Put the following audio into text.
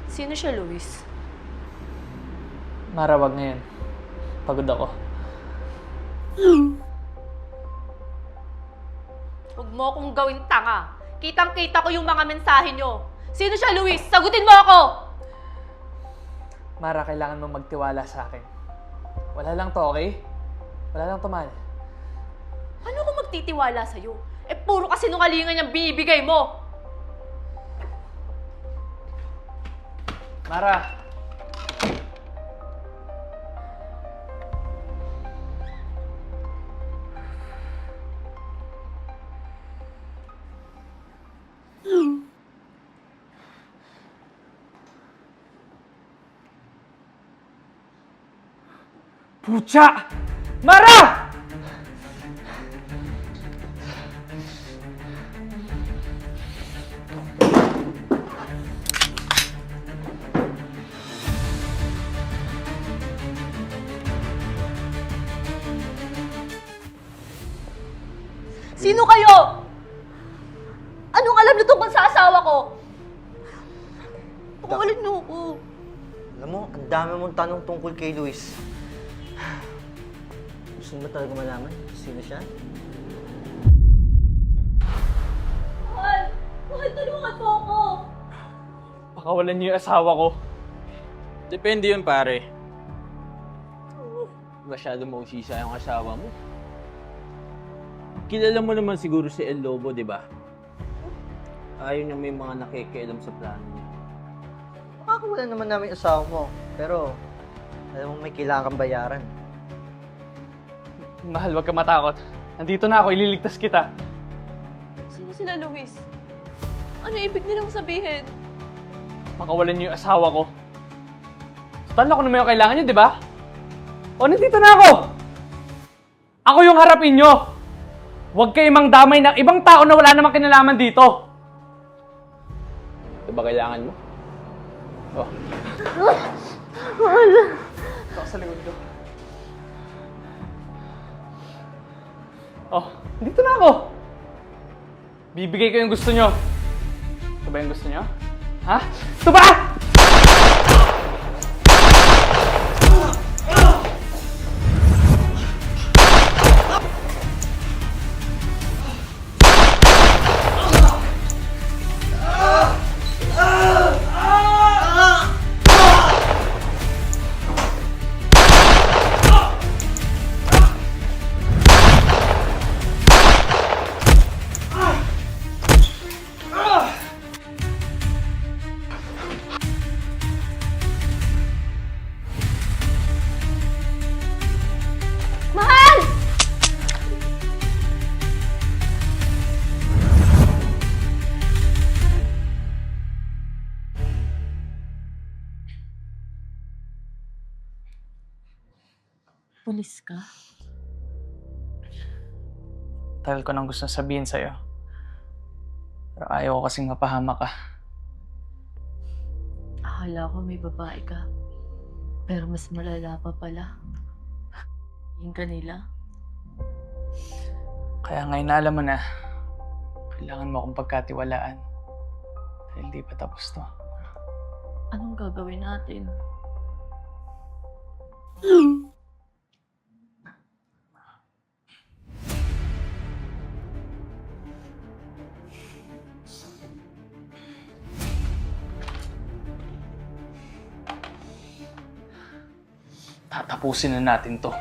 Sino siya, Luis? Mara, wag ngayon. Pagod ako. Huwag mo akong gawin tanga. Kitang-kita ko yung mga mensahe nyo. Sino siya, Luis? Sagutin mo ako! Mara, kailangan mo magtiwala sa akin. Wala lang to, okay? Wala lang to, mahal. Ano kung magtitiwala sa'yo? Eh, puro kasinungalingan yung binibigay mo. Mara! Pucha! Mara! Sino kayo? Anong alam niyo tungkol sa asawa ko? Pakawalan niyo ako. Alam mo, ang dami mong tanong tungkol kay Luis. Gusto mo ba talaga malaman sino siya? Mahal! Mahal, tulungan mo ako! Pakawalan niyo yung asawa ko. Depende yun, pare. Masyado mausisa yung asawa mo. Kilala mo naman siguro si El Lobo, di ba? Ayaw niya may mga nakikialam sa plano niya. Makakawala naman namin asawa mo. Pero, alam mo may kailangan kang bayaran. Mahal, wag ka matakot. Nandito na ako, ililigtas kita. Sino sila, Luis? Ano ibig nilang sabihin? Pakawalan niyo yung asawa ko. Total ako naman yung kailangan niyo, di ba? O, nandito na ako! Ako yung harapin niyo! Huwag kayo mang damay ng ibang tao na wala namang kinalaman dito! Ito ba kailangan mo? Oh, Ito ako sa likod ko. Oh, dito na ako! Bibigay ko yung gusto nyo. Ito ba yung gusto nyo? Ha? Ito ba? Mahal! Pulis ka? Tagal ko nang gusto sabihin sa'yo. Pero ayaw ko kasing mapahama ka. Akala ko may babae ka. Pero mas malala pa pala. Yung kanila. Kaya ngayon na alam mo na, kailangan mo akong pagkatiwalaan. Dahil di pa tapos to. Anong gagawin natin? Tatapusin na natin to.